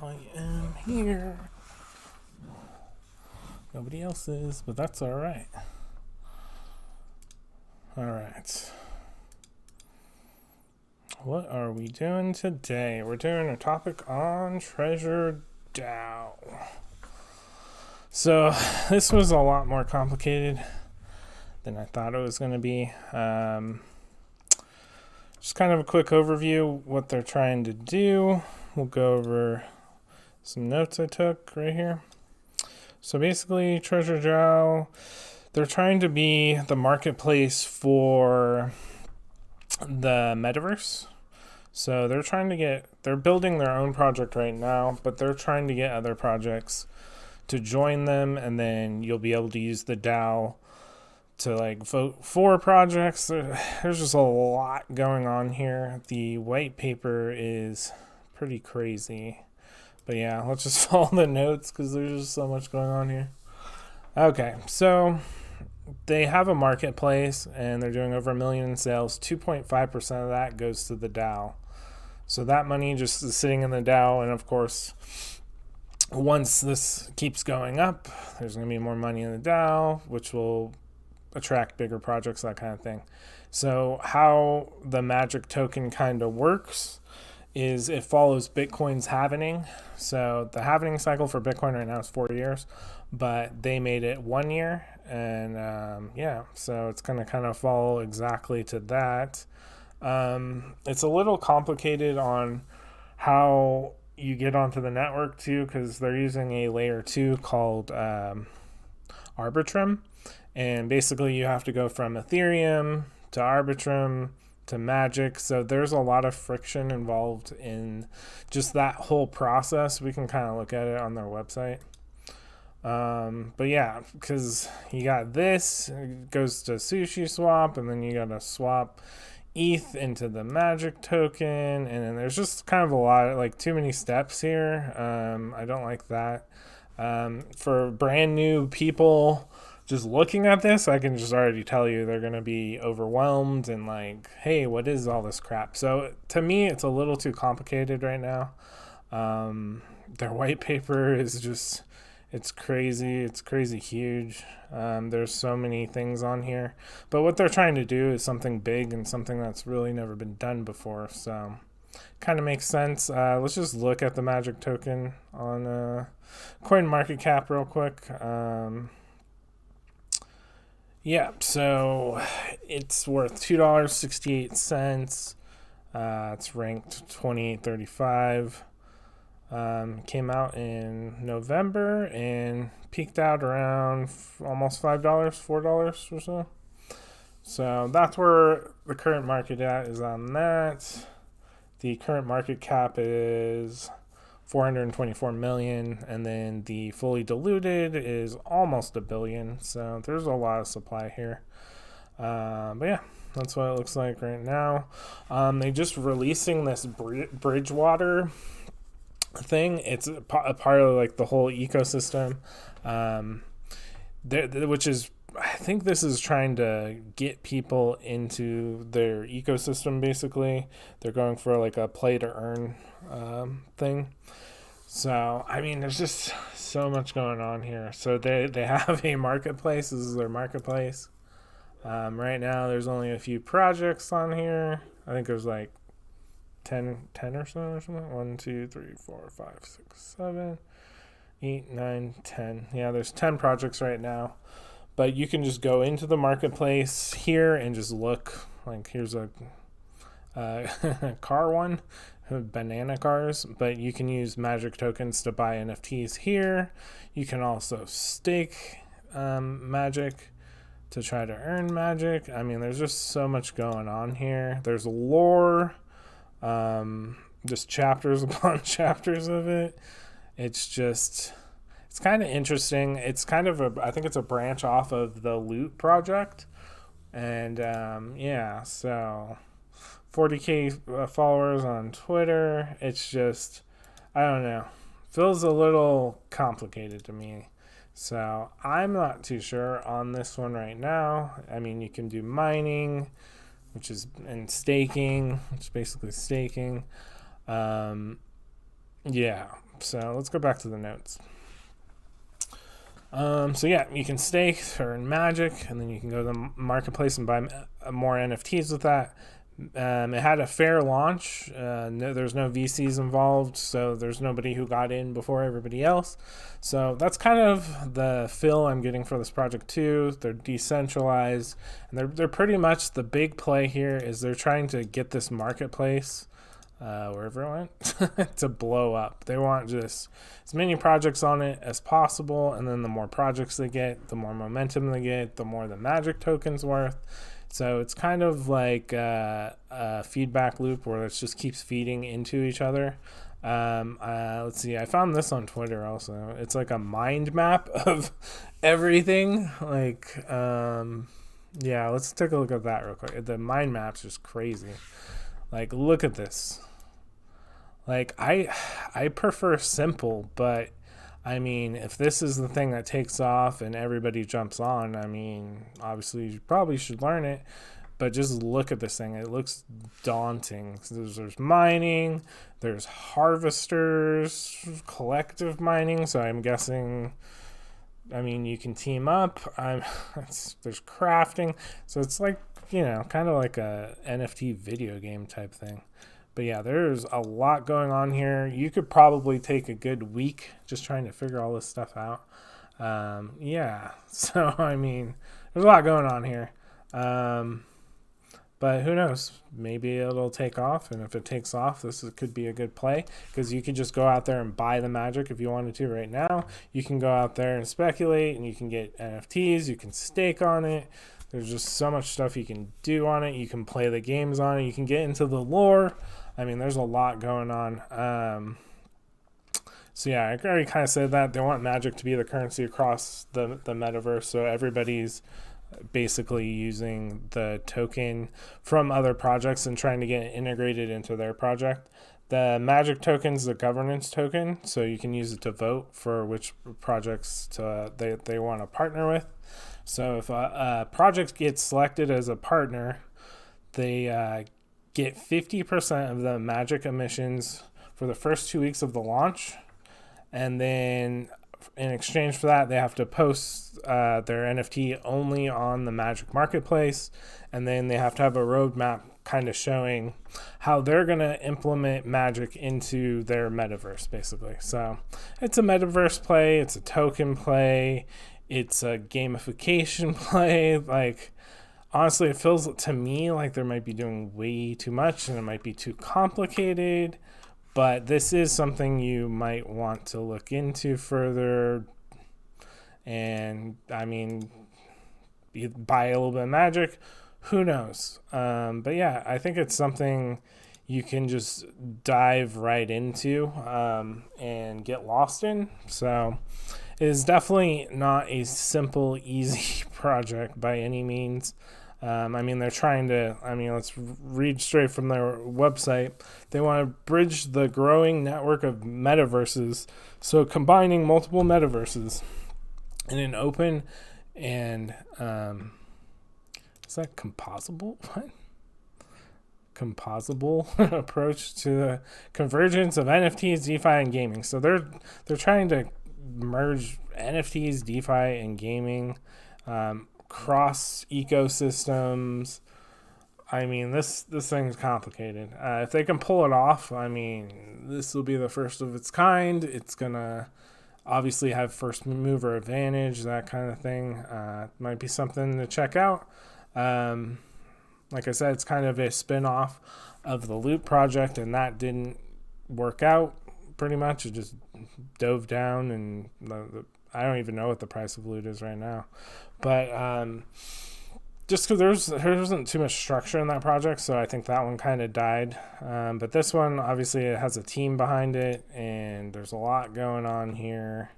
I am here. Nobody else is, but that's all right. All right. What are we doing today? We're doing a topic on TreasureDAO. So this was a lot more complicated than I thought it was going to be. Just kind of a quick overview what they're trying to do. We'll go over some notes I took right here. So basically, TreasureDAO, they're trying to be the marketplace for the metaverse. So they're building their own project right now, but they're trying to get other projects to join them, and then you'll be able to use the DAO to vote for projects. There's just a lot going on here. The white paper is pretty crazy. But yeah, let's just follow the notes because there's just so much going on here. Okay, so they have a marketplace and they're doing over $1 million in sales. 2.5% of that goes to the DAO. So that money just is sitting in the DAO, and of course, once this keeps going up, there's going to be more money in the DAO, which will attract bigger projects, that kind of thing. So how the magic token kind of works is it follows Bitcoin's halvening. So the halvening cycle for Bitcoin right now is 4 years, but they made it 1 year. And so it's going to kind of follow exactly to that. It's a little complicated on how you get onto the network too, because they're using a layer 2 called Arbitrum. And basically you have to go from Ethereum to Arbitrum to Magic. So there's a lot of friction involved in just that whole process. We can kind of look at it on their website. But yeah, because you got this, it goes to Sushi Swap, and then you got to swap ETH into the Magic token, and then there's just kind of a lot, too many steps here. I don't like that. For brand new people just looking at this, I can just already tell you they're going to be overwhelmed and hey, what is all this crap? So to me, it's a little too complicated right now. Their white paper is just, it's crazy. It's crazy huge. There's so many things on here. But what they're trying to do is something big and something that's really never been done before. So kind of makes sense. Let's just look at the Magic token on CoinMarketCap real quick. Yeah, so it's worth $2.68. It's ranked 2835. Came out in November and peaked out around almost $5, $4 or so. So that's where the current market is on that. The current market cap is 424 million, and then the fully diluted is almost $1 billion. So there's a lot of supply here. But yeah, that's what it looks like right now. They just releasing this Bridgewater thing. It's a part of the whole ecosystem, which is, I think this is trying to get people into their ecosystem. Basically, they're going for a play to earn thing. So I mean, there's just so much going on here. So they have a marketplace. This is their marketplace. Right now, there's only a few projects on here. I think there's 10 or so or something. 1, 2, 3, 4, 5, 6, 7, 8, 9, 10. Yeah, there's 10 projects right now. But you can just go into the marketplace here and just look. Here's a car one, banana cars. But you can use Magic tokens to buy NFTs here. You can also stake Magic to try to earn Magic. I mean, there's just so much going on here. There's lore. Just chapters upon chapters of it. It's kind of interesting. It's kind of I think it's a branch off of the Loot project. And so 40k followers on Twitter. It's just, I don't know, feels a little complicated to me. So I'm not too sure on this one right now. I mean, you can do mining, and staking, which is basically staking. Yeah, So let's go back to the notes. So yeah, you can stake, earn magic, and then you can go to the marketplace and buy more NFTs with that. It had a fair launch. There's no VCs involved, so there's nobody who got in before everybody else. So that's kind of the feel I'm getting for this project too. They're decentralized, and they're pretty much the big play here is they're trying to get this marketplace wherever it went to blow up. They want just as many projects on it as possible, and then the more projects they get, the more momentum they get, the more the magic token's worth. So it's kind of like a feedback loop where it just keeps feeding into each other. Let's see, I found this on Twitter also. It's like a mind map of everything. Like, yeah, let's take a look at that real quick. The mind map's just crazy. Like, look at this. Like, I prefer simple, but I mean, if this is the thing that takes off and everybody jumps on, I mean, obviously you probably should learn it, but just look at this thing. It looks daunting. There's mining, there's harvesters, collective mining, so I'm guessing, I mean, you can team up. There's crafting, so it's like, you know, kind of like a NFT video game type thing. But yeah, there's a lot going on here. You could probably take a good week just trying to figure all this stuff out. Yeah, so I mean, there's a lot going on here. But who knows? Maybe it'll take off, and if it takes off, could be a good play, because you could just go out there and buy the magic if you wanted to right now. You can go out there and speculate, and you can get NFTs. You can stake on it. There's just so much stuff you can do on it. You can play the games on it. You can get into the lore. I mean, there's a lot going on. So yeah, I already kind of said that. They want magic to be the currency across the metaverse, so everybody's basically using the token from other projects and trying to get it integrated into their project. The magic token is the governance token, so you can use it to vote for which projects they want to partner with. So if a project gets selected as a partner, they get 50% of the magic emissions for the first 2 weeks of the launch. And then in exchange for that, they have to post their NFT only on the magic marketplace. And then they have to have a roadmap kind of showing how they're going to implement magic into their metaverse, basically. So it's a metaverse play. It's a token play. It's a gamification play. Like, honestly, it feels to me like they might be doing way too much and it might be too complicated, but this is something you might want to look into further. And I mean, you buy a little bit of magic, who knows? But yeah, I think it's something you can just dive right into and get lost in. So it is definitely not a simple, easy project by any means. I mean, they're trying to, let's read straight from their website. They want to bridge the growing network of metaverses. So combining multiple metaverses in an open and, is that composable? What? Composable approach to the convergence of NFTs, DeFi, and gaming. So they're trying to merge NFTs, DeFi, and gaming, cross ecosystems. I mean, this thing's complicated. If they can pull it off, I mean, this will be the first of its kind. It's gonna obviously have first mover advantage, that kind of thing. Might be something to check out. Like I said, it's kind of a spin-off of the Loot project, and that didn't work out pretty much. It just dove down, and I don't even know what the price of Loot is right now. But just because there wasn't too much structure in that project, so I think that one kind of died. But this one, obviously, it has a team behind it, and there's a lot going on here.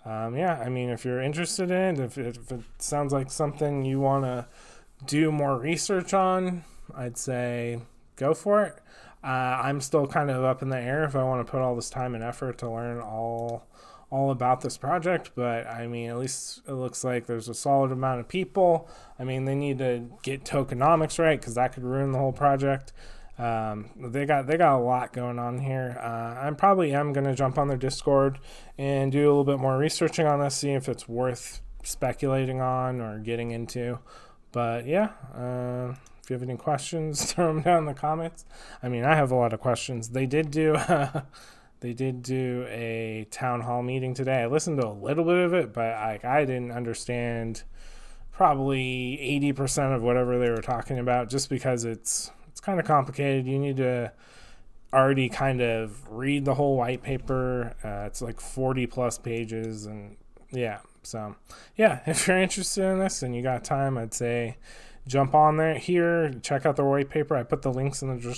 Yeah, I mean, if you're interested in it, if it sounds like something you want to do more research on, I'd say go for it. I'm still kind of up in the air if I want to put all this time and effort to learn all about this project, but I mean, at least it looks like there's a solid amount of people. I mean, they need to get tokenomics right, because that could ruin the whole project. They got a lot going on here. I probably am going to jump on their Discord and do a little bit more researching on this, see if it's worth speculating on or getting into. But yeah, if you have any questions, throw them down in the comments. I mean, I have a lot of questions. They did do a town hall meeting today. I listened to a little bit of it, but I didn't understand probably 80% of whatever they were talking about, just because it's kind of complicated. You need to already kind of read the whole white paper. It's like 40 plus pages, and yeah. So yeah, if you're interested in this and you got time, I'd say jump on there here, check out the white paper. I put the links in the